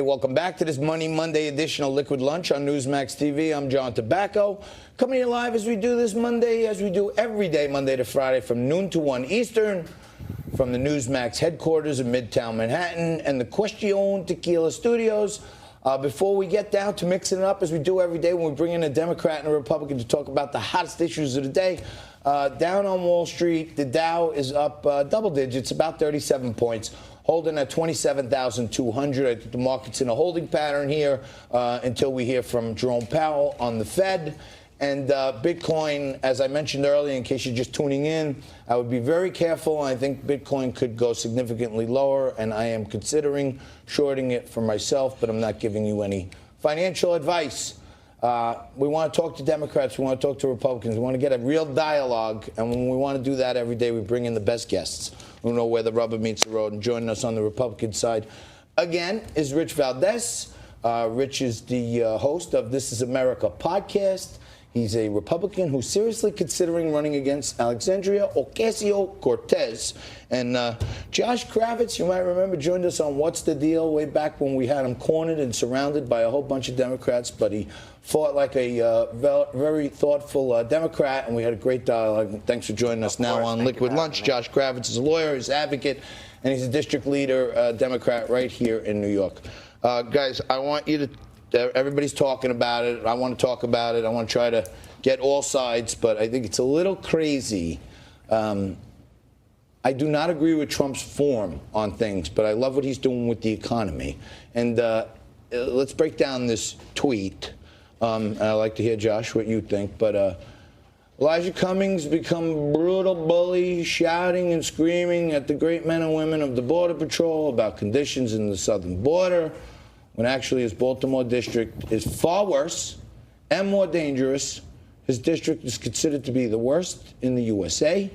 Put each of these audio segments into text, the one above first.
welcome back to this Money Monday edition of Liquid Lunch on Newsmax TV. I'm John Tobacco, coming here live as we do this Monday, as we do every day, Monday to Friday, from noon to 1 Eastern, from the Newsmax headquarters in Midtown Manhattan and the Question Tequila Studios. Before we get down to mixing it up, as we do every day when we bring in a Democrat and a Republican to talk about the hottest issues of the day, down on Wall Street, the Dow is up double digits, about 37 points. Holding at 27,200. I think the market's in a holding pattern here until we hear from Jerome Powell on the Fed. And Bitcoin, as I mentioned earlier, in case you're just tuning in, I would be very careful. I think Bitcoin could go significantly lower, and I am considering shorting it for myself, but I'm not giving you any financial advice. We want to talk to Democrats. We want to talk to Republicans. We want to get a real dialogue. And when we want to do that every day, we bring in the best guests who know where the rubber meets the road. And joining us on the Republican side, again, is Rich Valdes. Rich is the host of This Is America podcast. He's a Republican who's seriously considering running against Alexandria Ocasio-Cortez. And Josh Kravitz, you might remember, joined us on What's the Deal way back when we had him cornered and surrounded by a whole bunch of Democrats. But he fought like a very thoughtful Democrat, and we had a great dialogue. Thanks for joining us now on Liquid Lunch. Josh Kravitz is a lawyer, he's an advocate, and he's a district leader, Democrat, right here in New York. Guys, I want you to... Everybody's talking about it. I want to talk about it. I want to try to get all sides, but I think it's a little crazy. I do not agree with Trump's form on things, but I love what he's doing with the economy. And let's break down this tweet. And I'd like to hear, Josh, what you think. But Elijah Cummings become brutal bully, shouting and screaming at the great men and women of the Border Patrol about conditions in the southern border, when actually his Baltimore district is far worse and more dangerous. His district is considered to be the worst in the USA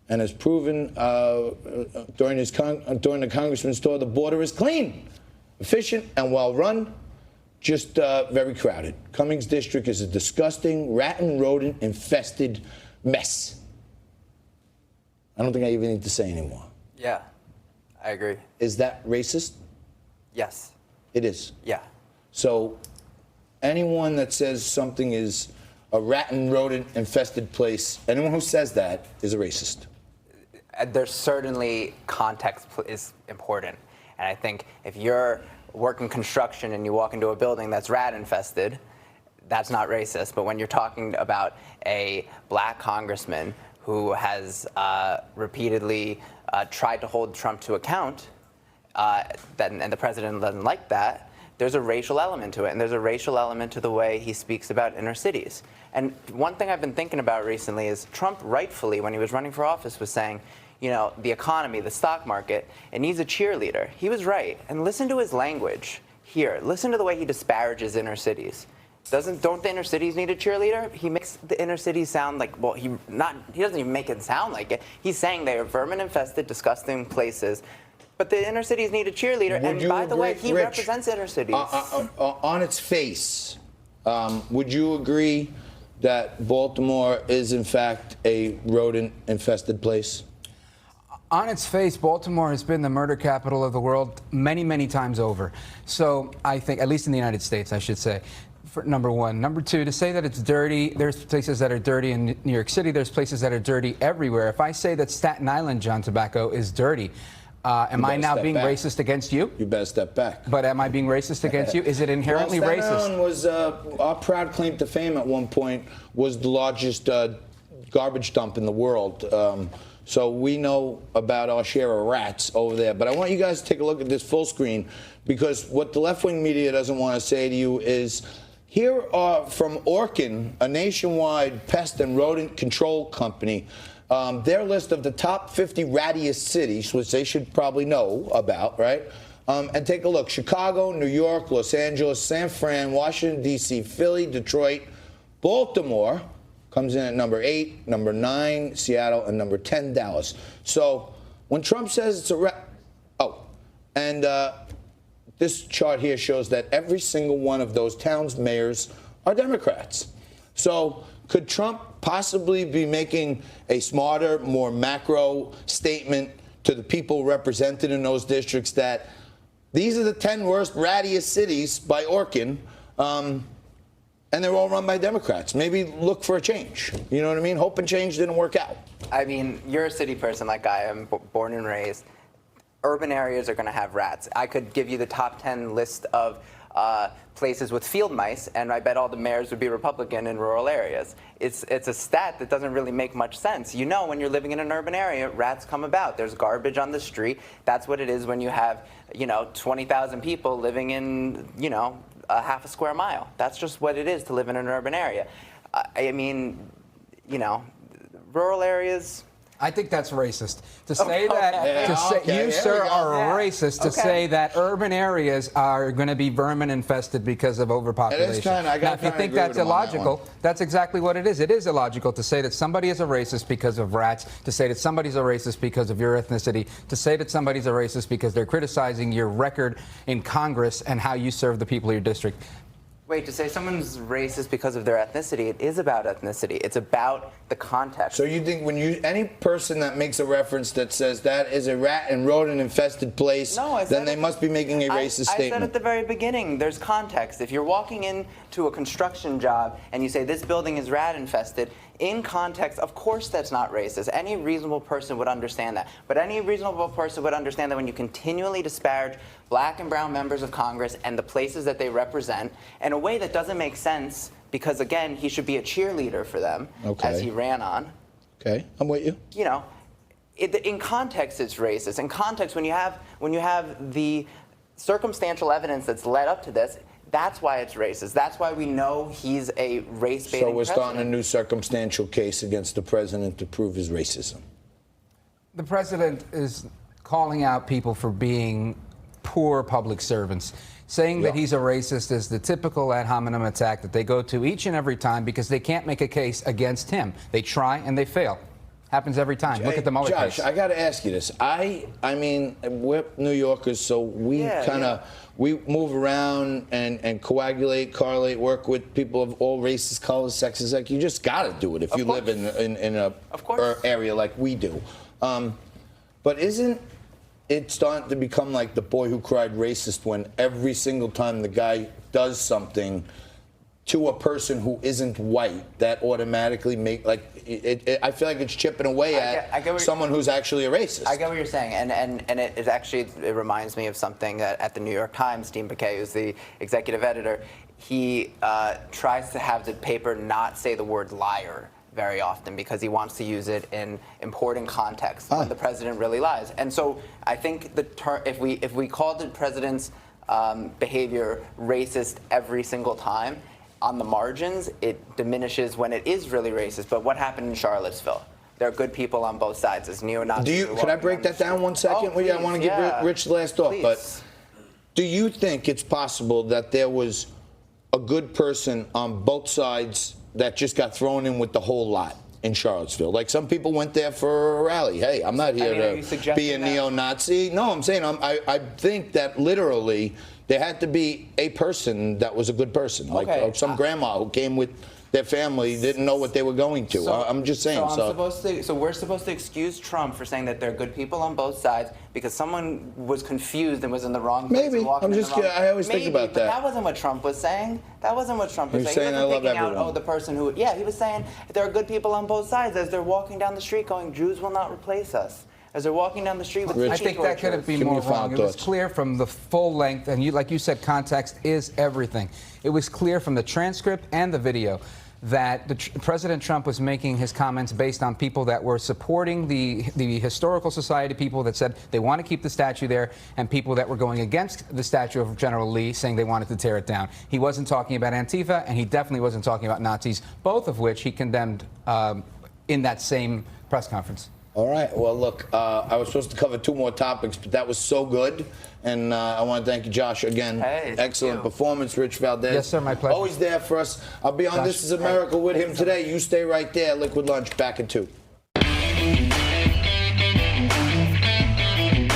and has proven during the congressman's tour the border is clean, efficient, and well-run, just very crowded. Cummings' district is a disgusting, rat and rodent-infested mess. I don't think I even need to say anymore. Yeah, I agree. Is that racist? Yes. It is. Yeah. So anyone that says something is a rat and rodent infested place, anyone who says that is a racist. There's certainly context is important. And I think if you're working construction and you walk into a building that's rat infested, that's not racist. But when you're talking about a black congressman who has repeatedly tried to hold Trump to account, and the president doesn't like that, there's a racial element to it. And there's a racial element to the way he speaks about inner cities. And one thing I've been thinking about recently is Trump rightfully, when he was running for office, was saying, you know, the economy, the stock market, it needs a cheerleader. He was right. And listen to his language here. Listen to the way he disparages inner cities. Don't the inner cities need a cheerleader? He makes the inner cities sound like, well, he doesn't even make it sound like it. He's saying they are vermin-infested, disgusting places. But the inner cities need a cheerleader, and by the way, he represents inner cities. On its face, would you agree that Baltimore is, in fact, a rodent-infested place? On its face, Baltimore has been the murder capital of the world many, many times over. So I think, at least in the United States, I should say, for number one. Number two, to say that it's dirty, there's places that are dirty in New York City. There's places that are dirty everywhere. If I say that Staten Island, John Tobacco, is dirty, am I now being racist against you? You better step back. But am I being racist against you? Is it inherently racist? Staten Island was our proud claim to fame at one point was the largest garbage dump in the world. So we know about our share of rats over there. But I want you guys to take a look at this full screen, because what the left-wing media doesn't want to say to you is, here are from Orkin, a nationwide pest and rodent control company, their list of the top 50 rattiest cities, which they should probably know about, right? And take a look. Chicago, New York, Los Angeles, San Fran, Washington, D.C., Philly, Detroit, Baltimore comes in at number 8, number 9, Seattle, and number 10, Dallas. So when Trump says it's a this chart here shows that every single one of those towns' mayors are Democrats. So could Trump possibly be making a smarter, more macro statement to the people represented in those districts that These are the 10 worst, rattiest cities by Orkin, and they're all run by Democrats. Maybe look for a change. You know what I mean? Hope and change didn't work out. I mean, you're a city person like I am, born and raised. Urban areas are going to have rats. I could give you the top 10 list of places with field mice, and I bet all the mayors would be Republican in rural areas. It's a stat that doesn't really make much sense. You know, when you're living in an urban area, rats come about. There's garbage on the street. That's what it is when you have, 20,000 people living in, a half a square mile. That's just what it is to live in an urban area. I mean, rural areas. I think that's racist. To say that, you, sir, are racist to say that urban areas are going to be vermin infested because of overpopulation. It is kinda, now, if you think that's illogical, that's exactly what it is. It is illogical to say that somebody is a racist because of rats, to say that somebody's a racist because of your ethnicity, to say that somebody's a racist because they're criticizing your record in Congress and how you serve the people of your district. Wait, to say someone's racist because of their ethnicity, it is about ethnicity. It's about the context. So you think any person that makes a reference that says that is a rat and rodent infested place, then they must be making a racist statement? I said at the very beginning, there's context. If you're walking into a construction job and you say this building is rat infested, in context, of course that's not racist. Any reasonable person would understand that. But any reasonable person would understand that when you continually disparage black and brown members of Congress and the places that they represent in a way that doesn't make sense, because again, he should be a cheerleader for them, as he ran on. Okay, I'm with you. In context, it's racist. In context, when you have the circumstantial evidence that's led up to this, that's why it's racist. That's why we know he's a race-baiting So we're starting a president. new circumstantial case against the president to prove his racism. The president is calling out people for being poor public servants. Saying that he's a racist is the typical ad hominem attack that they go to each and every time because they can't make a case against him. They try and they fail. Happens every time. Look at the Mueller Josh, case. I got to ask you this. I mean, we're New Yorkers, so we we move around and coagulate, correlate, work with people of all races, colors, sexes. Like, you just got to do it if you live in a area like we do. But isn't it starting to become like the boy who cried racist when every single time the guy does something to a person who isn't white, that automatically I feel like it's chipping away at someone who's actually a racist. I get what you're saying, and it reminds me of something that at the New York Times, Dean Baquet, who's the executive editor, he tries to have the paper not say the word liar very often because he wants to use it in important context when the president really lies. And so I think if we call the president's behavior racist every single time, on the margins, it diminishes when it is really racist. But what happened in Charlottesville? There are good people on both sides. As neo-Nazis. Can I break that down 1 second? Please, I want to give Rich the last thought. Please. But do you think it's possible that there was a good person on both sides that just got thrown in with the whole lot in Charlottesville? Like, some people went there for a rally. Hey, I'm not here to be a neo-Nazi. No, I'm saying I think that literally there had to be a person that was a good person, like some grandma who came with their family, didn't know what they were going to. I'm just saying. So we're supposed to excuse Trump for saying that there are good people on both sides because someone was confused and was in the wrong place. Maybe. I always think about that. But that wasn't what Trump was saying. That wasn't what Trump was saying. Saying He I love wasn't picking everyone. out, the person who. Yeah, he was saying there are good people on both sides as they're walking down the street going, Jews will not replace us. As they're walking down the street with I think that could have been more wrong. It was clear from the full length, and like you said, context is everything. It was clear from the transcript and the video that President Trump was making his comments based on people that were supporting the Historical Society, people that said they want to keep the statue there, and people that were going against the statue of General Lee, saying they wanted to tear it down. He wasn't talking about Antifa, and he definitely wasn't talking about Nazis, both of which he condemned in that same press conference. All right. Well, look, I was supposed to cover 2 more topics, but that was so good. And I want to thank you, Josh, again. Hey, excellent performance, Rich Valdes. Yes, sir, my pleasure. Always there for us. I'll be on This Is America with him today. You stay right there. Liquid Lunch, back in 2.